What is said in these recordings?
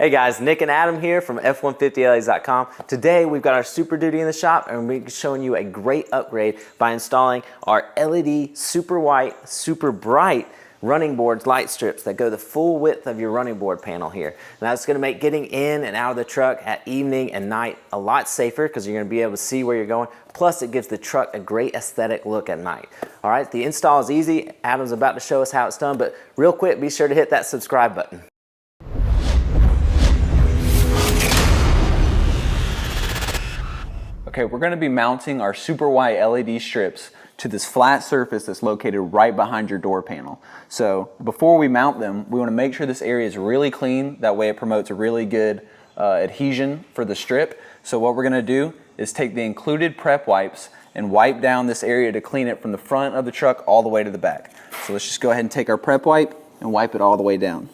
Hey guys, Nick and Adam here from F150LEDs.com. Today we've got our Super Duty in the shop and we're showing you a great upgrade by installing our LED super white, super bright running boards light strips that go the full width of your running board panel here. And that's going to make getting in and out of the truck at evening and night a lot safer because you're going to be able to see where you're going. Plus it gives the truck a great aesthetic look at night. All right, the install is easy. Adam's about to show us how it's done, but real quick, be sure to hit that subscribe button. Okay, we're going to be mounting our super white LED strips to this flat surface that's located right behind your door panel. So before we mount them, we want to make sure this area is really clean. That way it promotes a really good adhesion for the strip. So what we're going to do is take the included prep wipes and wipe down this area to clean it from the front of the truck all the way to the back. So let's just go ahead and take our prep wipe and wipe it all the way down.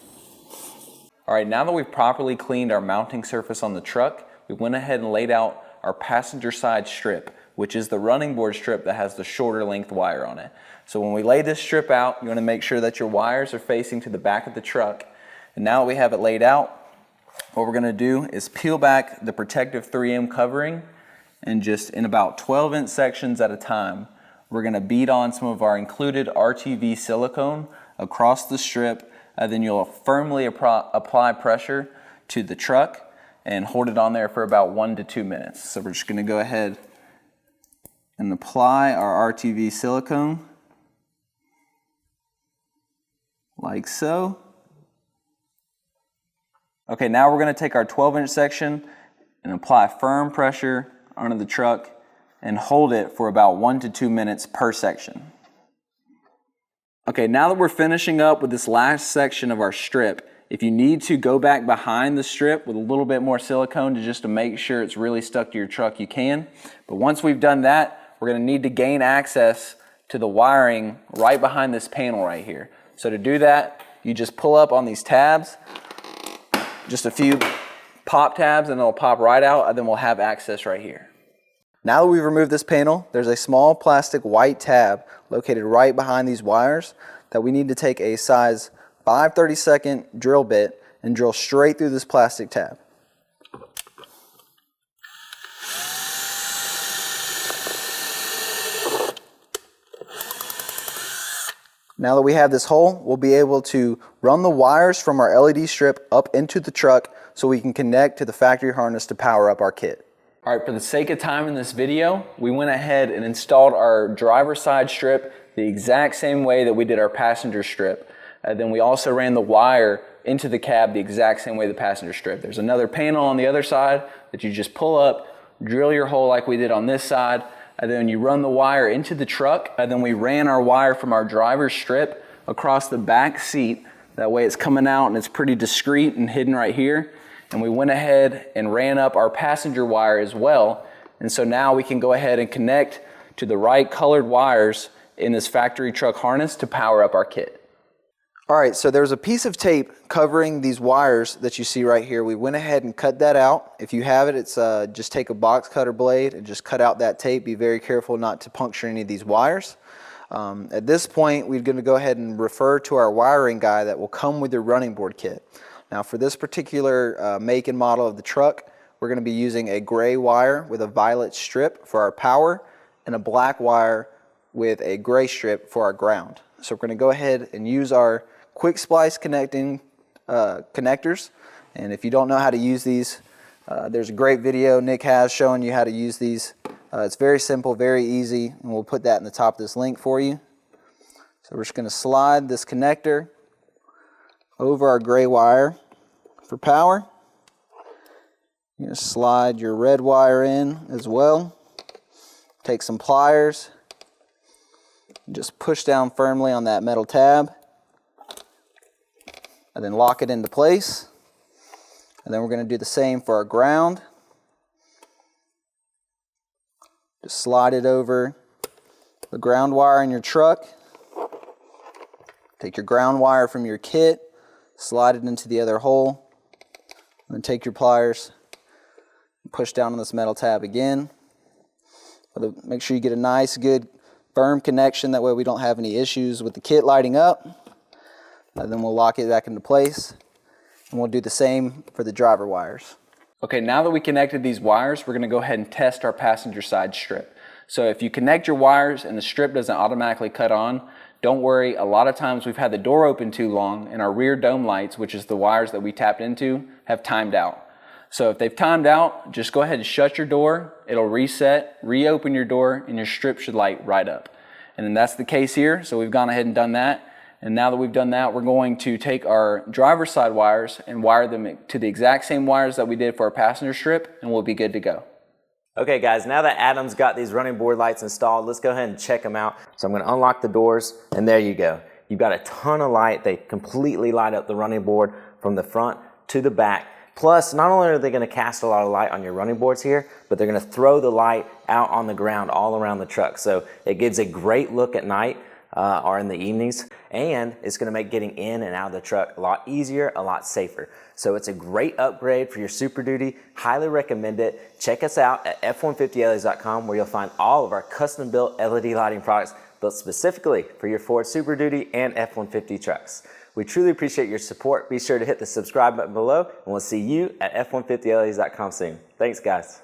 All right, now that we've properly cleaned our mounting surface on the truck, we went ahead and laid out our passenger side strip, which is the running board strip that has the shorter length wire on it. So when we lay this strip out, you want to make sure that your wires are facing to the back of the truck. And now that we have it laid out, what we're going to do is peel back the protective 3M covering, and just in about 12-inch sections at a time, we're going to bead on some of our included RTV silicone across the strip, and then you'll firmly apply pressure to the truck and hold it on there for about 1 to 2 minutes. So we're just going to go ahead and apply our RTV silicone like so. Okay, now we're going to take our 12-inch section and apply firm pressure onto the truck and hold it for about 1 to 2 minutes per section. Okay, now that we're finishing up with this last section of our strip, if you need to go back behind the strip with a little bit more silicone to make sure it's really stuck to your truck, you can. But once we've done that, we're going to need to gain access to the wiring right behind this panel right here. So to do that, you just pull up on these tabs, just a few pop tabs, and it'll pop right out, and then we'll have access right here. Now that we've removed this panel, there's a small plastic white tab located right behind these wires that we need to take a size 5/32 drill bit and drill straight through this plastic tab. Now that we have this hole, we'll be able to run the wires from our LED strip up into the truck so we can connect to the factory harness to power up our kit. All right, for the sake of time in this video, we went ahead and installed our driver's side strip the exact same way that we did our passenger strip. Then we also ran the wire into the cab the exact same way the passenger strip. There's another panel on the other side that you just pull up, drill your hole like we did on this side, and then you run the wire into the truck, and then we ran our wire from our driver's strip across the back seat. That way it's coming out and it's pretty discreet and hidden right here. And we went ahead and ran up our passenger wire as well. And so now we can go ahead and connect to the right colored wires in this factory truck harness to power up our kit. All right, so there's a piece of tape covering these wires that you see right here. We went ahead and cut that out. If you have it, it's just take a box cutter blade and just cut out that tape. Be very careful not to puncture any of these wires. At this point, we're going to go ahead and refer to our wiring guide that will come with your running board kit. Now for this particular make and model of the truck, we're going to be using a gray wire with a violet strip for our power and a black wire with a gray strip for our ground. So we're going to go ahead and use our quick splice connecting connectors, and if you don't know how to use these, there's a great video Nick has showing you how to use these. It's very simple, very easy, and we'll put that in the top of this link for you. So we're just going to slide this connector over our gray wire for power. You're going to slide your red wire in as well. Take some pliers, just push down firmly on that metal tab, and then lock it into place. And then we're going to do the same for our ground. Just slide it over the ground wire in your truck. Take your ground wire from your kit, slide it into the other hole, and then take your pliers and push down on this metal tab again. Make sure you get a nice, good, firm connection. That way we don't have any issues with the kit lighting up. And then we'll lock it back into place. And we'll do the same for the driver wires. Okay, now that we connected these wires, we're going to go ahead and test our passenger side strip. So if you connect your wires and the strip doesn't automatically cut on, don't worry. A lot of times we've had the door open too long and our rear dome lights, which is the wires that we tapped into, have timed out. So if they've timed out, just go ahead and shut your door. It'll reset, reopen your door, and your strip should light right up. And then that's the case here. So we've gone ahead and done that. And now that we've done that, we're going to take our driver's side wires and wire them to the exact same wires that we did for our passenger strip, and we'll be good to go. Okay guys, now that Adam's got these running board lights installed, let's go ahead and check them out. So I'm going to unlock the doors, and there you go. You've got a ton of light. They completely light up the running board from the front to the back. Plus, not only are they going to cast a lot of light on your running boards here, but they're going to throw the light out on the ground all around the truck. So it gives a great look at night or in the evenings, and it's going to make getting in and out of the truck a lot easier, a lot safer. So it's a great upgrade for your Super Duty. Highly recommend it. Check us out at F150LEDs.com, where you'll find all of our custom built LED lighting products built specifically for your Ford Super Duty and F150 trucks. We truly appreciate your support. Be sure to hit the subscribe button below, and we'll see you at F150LEDs.com soon. Thanks guys.